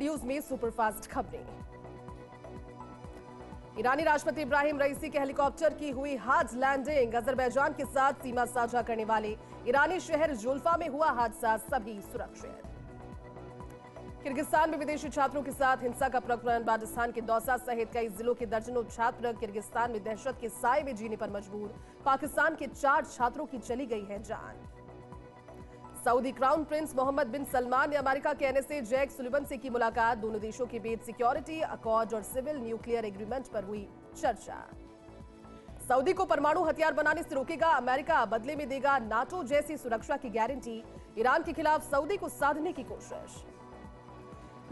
News में superfast खबरें। ईरानी राष्ट्रपति इब्राहिम रईसी के हेलीकॉप्टर की हुई हार्ड लैंडिंग। अजरबैजान के साथ सीमा साझा करने वाले ईरानी शहर जुल्फा में हुआ हादसा, सभी सुरक्षित। किर्गिस्तान में विदेशी छात्रों के साथ हिंसा का प्रकरण। राजस्थान के दौसा सहित कई जिलों के दर्जनों छात्र किर्गिस्तान में दहशत के साए में जीने पर मजबूर। पाकिस्तान के 4 छात्रों की चली गई है जान। सऊदी क्राउन प्रिंस मोहम्मद बिन सलमान ने अमेरिका के एनएसए जैक सुलिवन से की मुलाकात। दोनों देशों के बीच सिक्योरिटी अकॉर्ड और सिविल न्यूक्लियर एग्रीमेंट पर हुई चर्चा। सऊदी को परमाणु हथियार बनाने से रोकेगा अमेरिका, बदले में देगा नाटो जैसी सुरक्षा की गारंटी। ईरान के खिलाफ सऊदी को साधने की कोशिश।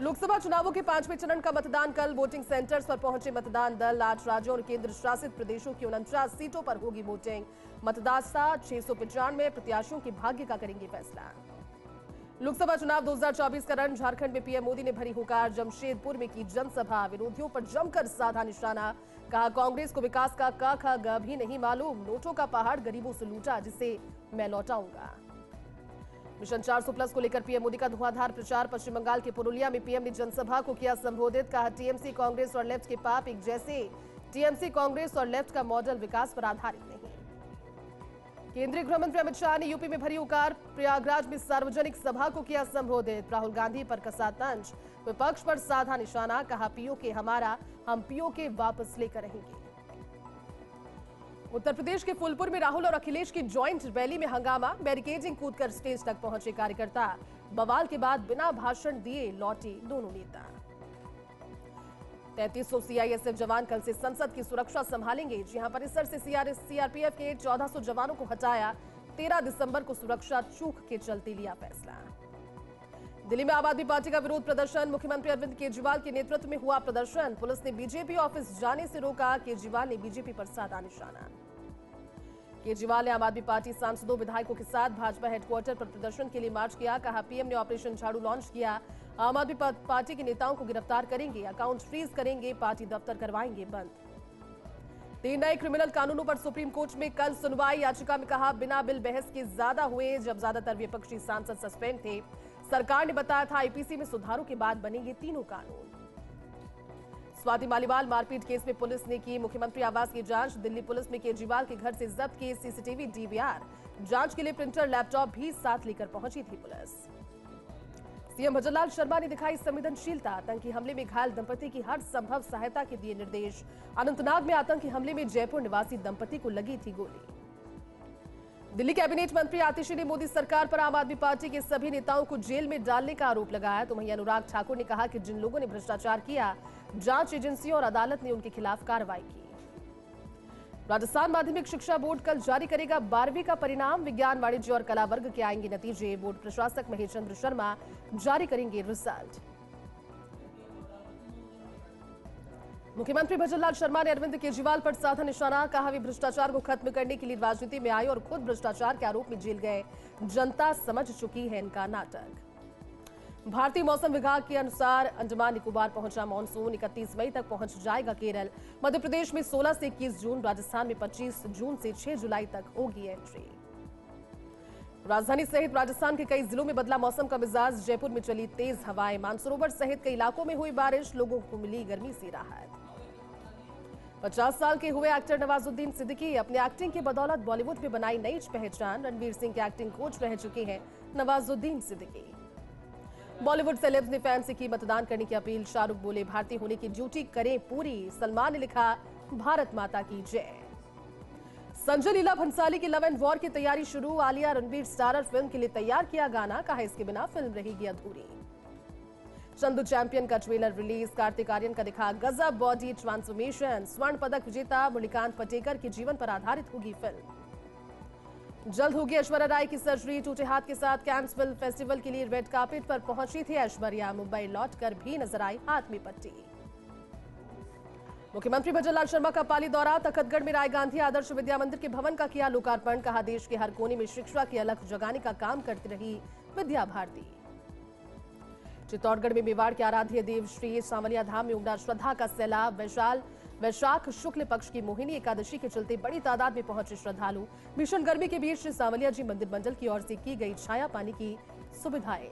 लोकसभा चुनावों के 5वें चरण का मतदान कल। वोटिंग सेंटर्स पर पहुंचे मतदान दल। 8 राज्यों और केंद्र शासित प्रदेशों की 49 सीटों पर होगी वोटिंग। मतदाता 695 प्रत्याशियों के भाग्य का करेंगे फैसला। लोकसभा चुनाव 2024 का रण। झारखंड में पीएम मोदी ने भरी हुंकार। जमशेदपुर में की जनसभा। विरोधियों पर जमकर साधा निशाना। कहा, कांग्रेस को विकास का क ख ग भी नहीं मालूम। नोटों का पहाड़ गरीबों से लूटा, जिसे मैं लौटाऊंगा। मिशन 400 प्लस को लेकर पीएम मोदी का धुआंधार प्रचार। पश्चिम बंगाल के पुरुलिया में पीएम ने जनसभा को किया संबोधित। कहा, टीएमसी कांग्रेस और लेफ्ट के पाप एक जैसे। टीएमसी कांग्रेस और लेफ्ट का मॉडल विकास पर आधारित नहीं। केंद्रीय गृह मंत्री अमित शाह ने यूपी में भरी हुंकार। प्रयागराज में सार्वजनिक सभा को किया संबोधित। राहुल गांधी पर कसा तंज। विपक्ष पर साधा निशाना। कहा, पीओके हमारा, हम पीओके वापस लेकर रहेंगे। उत्तर प्रदेश के फूलपुर में राहुल और अखिलेश की ज्वाइंट रैली में हंगामा। बैरिकेडिंग कूदकर स्टेज तक पहुंचे कार्यकर्ता। बवाल के बाद बिना भाषण दिए लौटे दोनों नेता। 3300 सीआईएसएफ जवान कल से संसद की सुरक्षा संभालेंगे। जहां परिसर से सीआरपीएफ के 1400 जवानों को हटाया। 13 दिसंबर को सुरक्षा चूक के चलते लिया फैसला। दिल्ली में आम आदमी पार्टी का विरोध प्रदर्शन। मुख्यमंत्री अरविंद केजरीवाल के नेतृत्व में हुआ प्रदर्शन। पुलिस ने बीजेपी ऑफिस जाने से रोका। केजरीवाल ने बीजेपी पर साधा निशाना। केजरीवाल ने आम आदमी पार्टी सांसदों विधायकों के साथ भाजपा हेडक्वार्टर पर प्रदर्शन के लिए मार्च किया। कहा, पीएम ने ऑपरेशन झाड़ू लॉन्च किया। आम आदमी पार्टी के नेताओं को गिरफ्तार करेंगे, अकाउंट फ्रीज करेंगे, पार्टी दफ्तर करवाएंगे बंद। 3 नए क्रिमिनल कानूनों पर सुप्रीम कोर्ट में कल सुनवाई। याचिका में कहा, बिना बिल बहस के ज्यादा हुए जब ज्यादातर विपक्षी सांसद सस्पेंड थे। सरकार ने बताया था आईपीसी में सुधारों के बाद बनेंगे तीनों कानून। स्वाति मालीवाल मारपीट केस में पुलिस ने की मुख्यमंत्री आवास की जांच। दिल्ली पुलिस में केजरीवाल के घर से जब्त किए सीसीटीवी डीवीआर। जांच के लिए प्रिंटर लैपटॉप भी साथ लेकर पहुंची थी पुलिस। सीएम भजनलाल शर्मा ने दिखाई संवेदनशीलता। आतंकी हमले में घायल दंपति की हर संभव सहायता के दिए निर्देश। अनंतनाग में आतंकी हमले में जयपुर निवासी दंपति को लगी थी गोली। दिल्ली कैबिनेट मंत्री आतिशी ने मोदी सरकार पर आम आदमी पार्टी के सभी नेताओं को जेल में डालने का आरोप लगाया। तो वहीं अनुराग ठाकुर ने कहा कि जिन लोगों ने भ्रष्टाचार किया, जांच एजेंसियों और अदालत ने उनके खिलाफ कार्रवाई की। राजस्थान माध्यमिक शिक्षा बोर्ड कल जारी करेगा 12वीं का परिणाम। विज्ञान, वाणिज्य और कला वर्ग के आएंगे नतीजे। बोर्ड प्रशासक महेश चंद्र शर्मा जारी करेंगे रिजल्ट। मुख्यमंत्री भजनलाल शर्मा ने अरविंद केजरीवाल पर साधा निशाना। कहा, वे भ्रष्टाचार को खत्म करने के लिए राजनीति में आए और खुद भ्रष्टाचार के आरोप में जेल गए। जनता समझ चुकी है इनका नाटक। भारतीय मौसम विभाग के अनुसार अंडमान निकोबार पहुंचा मानसून। 31 मई तक पहुंच जाएगा केरल। मध्य प्रदेश में 16 से 21 जून, राजस्थान में 25 जून से 6 जुलाई तक होगी एंट्री। राजधानी सहित राजस्थान के कई जिलों में बदला मौसम का मिजाज। जयपुर में चली तेज हवाएं। मानसरोवर सहित कई इलाकों में हुई बारिश। लोगों को मिली गर्मी से राहत। 50 साल के हुए एक्टर नवाजुद्दीन सिद्दीकी अपने एक्टिंग की बदौलत बॉलीवुड में बनाई नई पहचान। रणवीर सिंह के एक्टिंग कोच रह चुके हैं नवाजुद्दीन सिद्दीकी। बॉलीवुड सेलेब्स ने फैन से की मतदान करने की अपील। शाहरुख बोले, भारतीय होने की ड्यूटी करें पूरी। सलमान ने लिखा, भारत माता की जय। संजय लीला भंसाली की लव एंड वॉर की तैयारी शुरू। आलिया रणवीर स्टारर फिल्म के लिए तैयार किया गाना। कहा, इसके बिना फिल्म रहेगी अधूरी। चंदू चैंपियन का ट्रेलर रिलीज। कार्तिक आर्यन का दिखा गजब बॉडी ट्रांसफॉर्मेशन। स्वर्ण पदक विजेता मणिकांत पटेकर के जीवन पर आधारित होगी फिल्म। जल्द होगी ऐश्वर्या राय की सर्जरी। टूटे हाथ के साथ कैंस फिल्म फेस्टिवल के लिए रेड कार्पेट पर पहुंची थी ऐश्वर्या। मुंबई लौटकर भी नजर आई हाथ में पट्टी। मुख्यमंत्री भजनलाल शर्मा का पाली दौरा। तखतगढ़ में राय गांधी आदर्श विद्या मंदिर के भवन का किया लोकार्पण। कहा, देश के हर कोने में शिक्षा की अलख जगाने का काम करती रही विद्या भारती। चित्तौड़गढ़ में मेवाड़ के आराध्य देव श्री सांवलिया धाम में उमड़ा श्रद्धा का सैलाब। वैशाख शुक्ल पक्ष की मोहिनी एकादशी के चलते बड़ी तादाद में पहुंचे श्रद्धालु। भीषण गर्मी के बीच श्री सांवलिया जी मंदिर मंडल की ओर से की गई छाया पानी की सुविधाएं।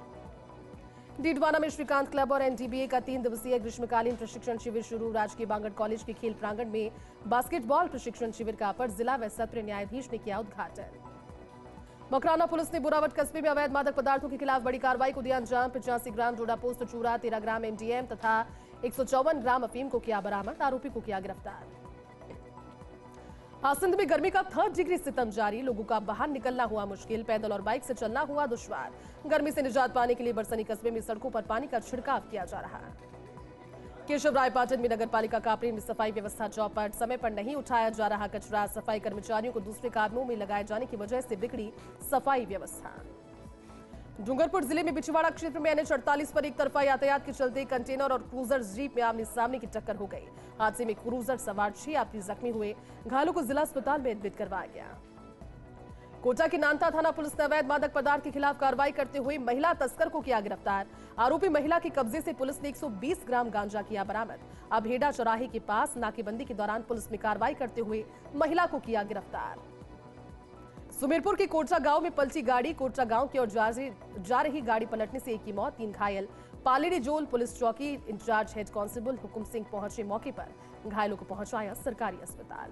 डीडवाना में श्रीकांत क्लब और एनडीबीए का 3 दिवसीय ग्रीष्मकालीन प्रशिक्षण शिविर शुरू। राजकीय बांगड़ कॉलेज के खेल प्रांगण में बास्केटबॉल प्रशिक्षण शिविर का अपर जिला व सत्र न्यायाधीश ने किया उद्घाटन। मकराना पुलिस ने बुरावट कस्बे में अवैध मादक पदार्थों के खिलाफ बड़ी कार्रवाई को दिया अंजाम। 85 ग्राम डोडा पोस्त चूरा, 13 ग्राम एमडीएम तथा 154 ग्राम अफीम को किया बरामद। आरोपी को किया गिरफ्तार। आसिंद में गर्मी का 3rd डिग्री सितम जारी। लोगों का बाहर निकलना हुआ मुश्किल, पैदल और बाइक से चलना हुआ दुश्वार। गर्मी से निजात पाने के लिए बरसनी कस्बे में सड़कों पर पानी का छिड़काव किया जा रहा है। केशव राय पाटन में नगर पालिका कापड़ी में सफाई व्यवस्था चौपट। समय पर नहीं उठाया जा रहा कचरा। सफाई कर्मचारियों को दूसरे कामों में लगाए जाने की वजह से बिगड़ी सफाई व्यवस्था। डूंगरपुर जिले में बिछवाड़ा क्षेत्र में NH48 पर एक तरफा यातायात के चलते कंटेनर और क्रूजर जीप में आमने सामने की टक्कर हो गई। हादसे में क्रूजर सवार 6 यात्री जख्मी हुए। घायलों को जिला अस्पताल में एडमिट करवाया गया। कोटा की नानता थाना पुलिस ने अवैध मादक पदार्थ के खिलाफ कार्रवाई करते हुए महिला तस्कर को किया गिरफ्तार। आरोपी महिला के कब्जे से पुलिस ने 120 ग्राम गांजा किया बरामद। अभेड़ा चौराहे के पास नाकेबंदी के दौरान पुलिस ने कार्रवाई करते हुए महिला को किया गिरफ्तार। सुमेरपुर के कोटरा गांव में पलटी गाड़ी। कोटरा गांव की ओर जा रही गाड़ी पलटने से एक की मौत, 3 घायल। पालेड़ी जोल पुलिस चौकी in charge head constable Hukum Singh पहुंचे मौके पर। घायलों को पहुंचाया सरकारी अस्पताल।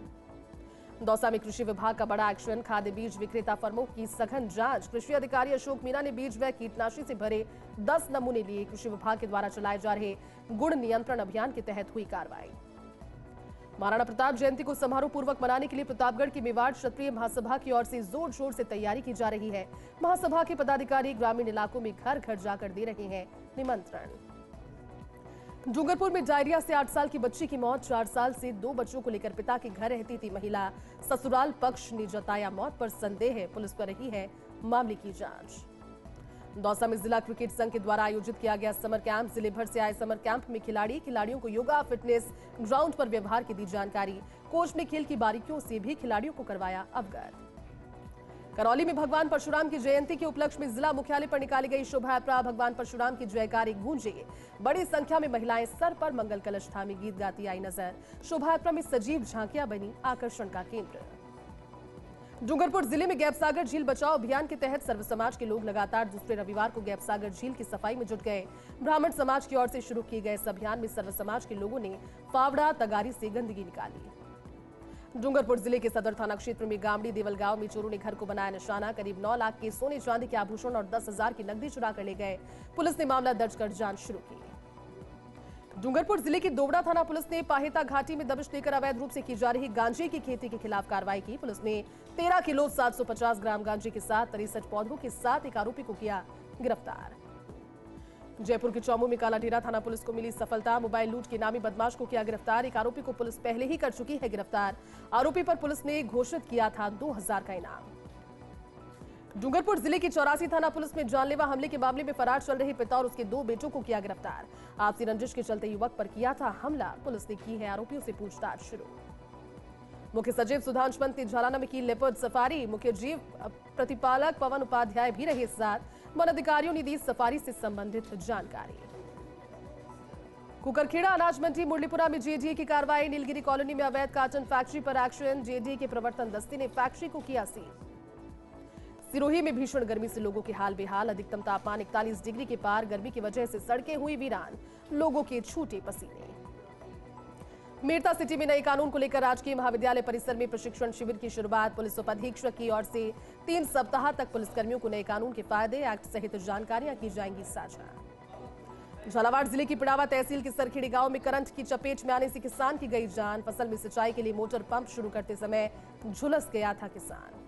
दौसा में कृषि विभाग का बड़ा एक्शन। खाद्य बीज विक्रेता फर्मों की सघन जांच। कृषि अधिकारी अशोक मीणा ने बीज व कीटनाशी से भरे 10 नमूने लिए। कृषि विभाग के द्वारा चलाए जा रहे गुण नियंत्रण अभियान के तहत हुई कार्रवाई। महाराणा प्रताप जयंती को समारोह पूर्वक मनाने के लिए प्रतापगढ़ की मेवाड़ क्षत्रिय महासभा की ओर से जोर शोर से तैयारी की जा रही है। महासभा के पदाधिकारी ग्रामीण इलाकों में घर घर जाकर दे रहे हैं निमंत्रण। डूंगरपुर में डायरिया से 8 साल की बच्ची की मौत। 4 साल से 2 बच्चों को लेकर पिता के घर रहती थी महिला। ससुराल पक्ष ने जताया मौत पर संदेह है। पुलिस कर रही है मामले की जांच। दौसा में जिला क्रिकेट संघ के द्वारा आयोजित किया गया समर कैंप। जिले भर से आए समर कैंप में खिलाड़ियों को योगा, फिटनेस, ग्राउंड पर व्यवहार की दी जानकारी। कोच ने खेल की बारीकियों से भी खिलाड़ियों को करवाया अवगत। करौली में भगवान परशुराम की जयंती के उपलक्ष्य में जिला मुख्यालय पर निकाली गई शोभा यात्रा। भगवान परशुराम की जयकारी गूंजे। बड़ी संख्या में महिलाएं सर पर मंगल कलश थामे गीत गाती आई नजर। शोभा यात्रा में सजीव झांकियां बनी आकर्षण का केंद्र। डूंगरपुर जिले में गैपसागर झील बचाओ अभियान के तहत सर्व समाज के लोग लगातार दूसरे रविवार को गैपसागर झील की सफाई में जुट गए। ब्राह्मण समाज की ओर से शुरू किए गए इस अभियान में सर्व समाज के लोगों ने फावड़ा तगारी से गंदगी निकाली। डूंगरपुर जिले के सदर थाना क्षेत्र में गामड़ी देवल गांव में चोरों ने घर को बनाया निशाना। करीब 9 लाख के सोने चांदी के आभूषण और 10,000 की नकदी चुरा कर ले गए। पुलिस ने मामला दर्ज कर जांच शुरू की। डूंगरपुर जिले की दोवड़ा थाना पुलिस ने पाहेता घाटी में दबिश देकर अवैध रूप से की जा रही गांजे की खेती के खिलाफ कार्रवाई की। पुलिस ने 13 किलो 750 ग्राम गांजे के साथ 63 पौधों के साथ एक आरोपी को किया गिरफ्तार। जयपुर के चौमू में कालाडेरा थाना पुलिस को मिली सफलता। मोबाइल लूट के नामी बदमाश को किया गिरफ्तार। एक आरोपी को पुलिस पहले ही कर चुकी है गिरफ्तार। आरोपी पर पुलिस ने घोषित किया था 2000 का इनाम। डूंगरपुर जिले की 84 थाना पुलिस में जानलेवा हमले के मामले में फरार चल रहे पिता और उसके 2 बेटों को किया गिरफ्तार। आपसी रंजिश के चलते युवक पर किया था हमला। पुलिस ने की है आरोपियों से पूछताछ शुरू। मुख्य सचिव सुधांशु पंत ने झालाना में की लेपर्ड सफारी। मुख्य जीव प्रतिपालक पवन उपाध्याय भी रहे साथ। वन अधिकारियों ने दी सफारी से संबंधित जानकारी। कुकरखेड़ा अनाज मंडी मुरलीपुरा में जेडीए की कार्रवाई। नीलगिरी कॉलोनी में अवैध कार्टन फैक्ट्री पर एक्शन। जेडीए के प्रवर्तन दस्ते ने फैक्ट्री को किया सील। सिरोही में भीषण गर्मी से लोगों के हाल बेहाल। अधिकतम तापमान 41 डिग्री के पार। गर्मी की वजह से सड़कें हुई वीरान। लोगों के छूटे पसीने। मेरता सिटी में नए कानून को लेकर राजकीय महाविद्यालय परिसर में प्रशिक्षण शिविर की शुरुआत। पुलिस उपाधीक्षक की ओर से 3 सप्ताह तक पुलिसकर्मियों को नए कानून के फायदे, एक्ट सहित जानकारियां की जाएंगी साझा। झालावाड़ जिले की पिड़ावा तहसील के सरखेड़ी गांव में करंट की चपेट में आने से किसान की गई जान। फसल में सिंचाई के लिए मोटर पंप शुरू करते समय झुलस गया था किसान।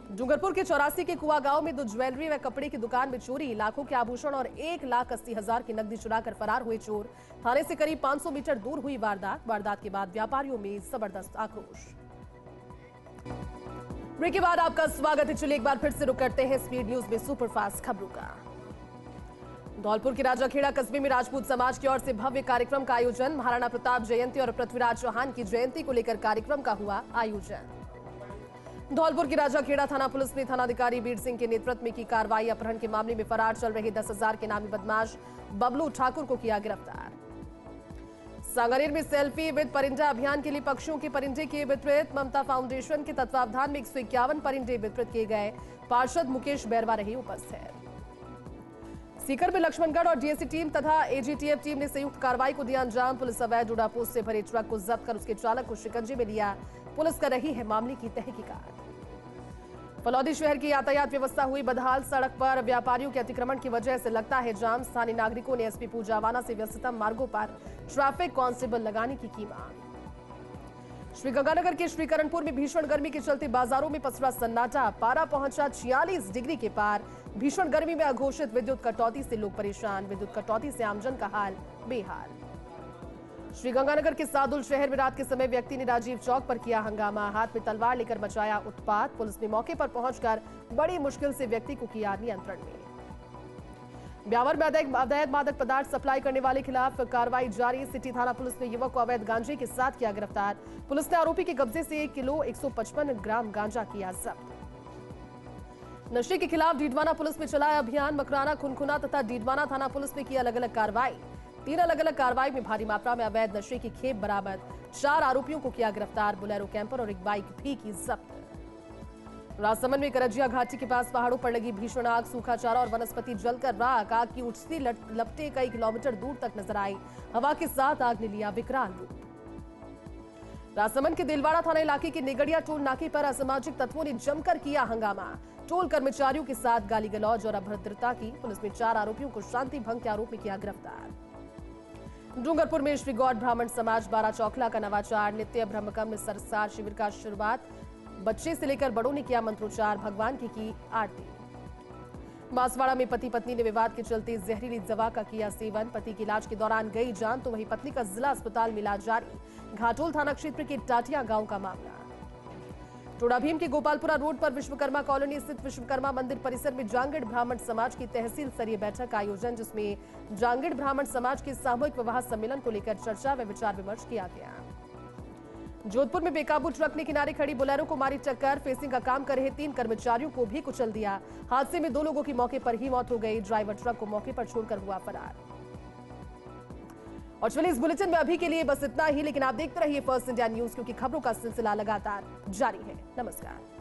डूंगरपुर के 84 के कुआ गांव में 2 ज्वेलरी व कपड़े की दुकान में चोरी। लाखों के आभूषण और 1,80,000 की नकदी चुराकर फरार हुए चोर। थाने से करीब 500 मीटर दूर हुई वारदात के बाद व्यापारियों में जबरदस्त आक्रोश। ब्रेक के बाद आपका स्वागत है। चलिए एक बार फिर से रुक करते हैं स्पीड न्यूज में सुपरफास्ट खबरों का। धौलपुर के राजाखेड़ा कस्बे में राजपूत समाज की ओर से भव्य कार्यक्रम का आयोजन। महाराणा प्रताप जयंती और पृथ्वीराज चौहान की जयंती को लेकर कार्यक्रम का हुआ आयोजन। धौलपुर की राजाखेड़ा थाना पुलिस ने थानाधिकारी वीर सिंह के नेतृत्व में की कार्रवाई। अपहरण के मामले में फरार चल रहे 10,000 के नामी बदमाश बबलू ठाकुर को किया गिरफ्तार। सांगानेर में सेल्फी विद परिंडा अभियान के लिए पक्षियों के परिंडे किए वितरित। ममता फाउंडेशन के तत्वावधान में 151 परिंडे वितरित किए गए। पार्षद मुकेश बैरवा रहे उपस्थित। सीकर में लक्ष्मणगढ़ और डीएससी टीम तथा एजीटीएफ टीम ने संयुक्त कार्रवाई को दिया अंजाम। पुलिस अवैध उड़ापोत से भरे ट्रक को जब्त कर उसके चालक को शिकंजे में लिया। पुलिस कर रही है मामले की तहकीकात। फलौदी शहर की यातायात व्यवस्था हुई बदहाल। सड़क पर व्यापारियों के अतिक्रमण की वजह से लगता है जाम। स्थानीय नागरिकों ने एसपी पूजावाना से व्यस्ततम मार्गों पर ट्रैफिक कांस्टेबल लगाने की मांग। श्रीगंगानगर के श्रीकरणपुर में भीषण गर्मी के चलते बाजारों में पसरा सन्नाटा। पारा पहुंचा 46 डिग्री के पार। भीषण गर्मी में अघोषित विद्युत कटौती से लोग परेशान। विद्युत कटौती से आमजन का हाल बेहाल। श्रीगंगानगर के सादुल शहर में रात के समय व्यक्ति ने राजीव चौक पर किया हंगामा। हाथ में तलवार लेकर मचाया उत्पात। पुलिस ने मौके पर पहुंचकर बड़ी मुश्किल से व्यक्ति को किया नियंत्रण में। ब्यावर में अवैध मादक पदार्थ सप्लाई करने वाले खिलाफ कार्रवाई जारी। सिटी थाना पुलिस ने युवक को अवैध गांजे के साथ किया गिरफ्तार। पुलिस ने आरोपी के कब्जे से 1 किलो 155 ग्राम गांजा किया जब्त। नशे के खिलाफ डीडवाना पुलिस में चलाया अभियान। मकराना, खुनखुना तथा डीडवाना थाना पुलिस ने की अलग अलग कार्रवाई। 3 अलग अलग कार्रवाई में भारी मात्रा में अवैध नशे की खेप बरामद। 4 आरोपियों को किया गिरफ्तार। बुलेरो कैंपर और एक बाइक भी की जब्त। राजसमंद में करजिया घाटी के पास पहाड़ों पर लगी भीषण आग। सूखा चारा और वनस्पति जलकर राख। आग की उठती लपटें कई किलोमीटर दूर तक नजर आई। हवा के साथ आग ने लिया विकराल रूप। राजसमंद के दिलवाड़ा थाना इलाके के निगड़िया टोल नाके पर असामाजिक तत्वों ने जमकर किया हंगामा। टोल कर्मचारियों के साथ गाली गलौज और अभद्रता की। पुलिस ने 4 आरोपियों को शांति भंग के आरोप में किया गिरफ्तार। डूंगरपुर में श्री गौड़ ब्राह्मण समाज 12 चौखला का नवाचार। नित्य ब्रह्मकम सरसार शिविर का शुरुआत। बच्चे से लेकर बड़ों ने किया मंत्रोच्चार। भगवान की आरती। बांसवाड़ा में पति पत्नी ने विवाद के चलते जहरीली दवा का किया सेवन। पति की इलाज के दौरान गई जान तो वहीं पत्नी का जिला अस्पताल में इलाज जारी। घाटोल थाना क्षेत्र के टाटिया गांव का मामला। टोडा भीम के गोपालपुरा रोड पर विश्वकर्मा कॉलोनी स्थित विश्वकर्मा मंदिर परिसर में जांगड़ ब्राह्मण समाज की तहसील स्तरीय बैठक का आयोजन, जिसमें जांगड़ ब्राह्मण समाज के सामूहिक विवाह सम्मेलन को लेकर चर्चा व विचार विमर्श किया गया। जोधपुर में बेकाबू ट्रक ने किनारे खड़ी बोलेरो को मारी टक्कर। फेसिंग का काम कर रहे 3 कर्मचारियों को भी कुचल दिया। हादसे में 2 लोगों की मौके पर ही मौत हो गई। ड्राइवर ट्रक को मौके पर छोड़कर हुआ फरार। और चलिए इस बुलेटिन में अभी के लिए बस इतना ही, लेकिन आप देखते रहिए फर्स्ट इंडिया न्यूज, क्योंकि खबरों का सिलसिला लगातार जारी है। नमस्कार।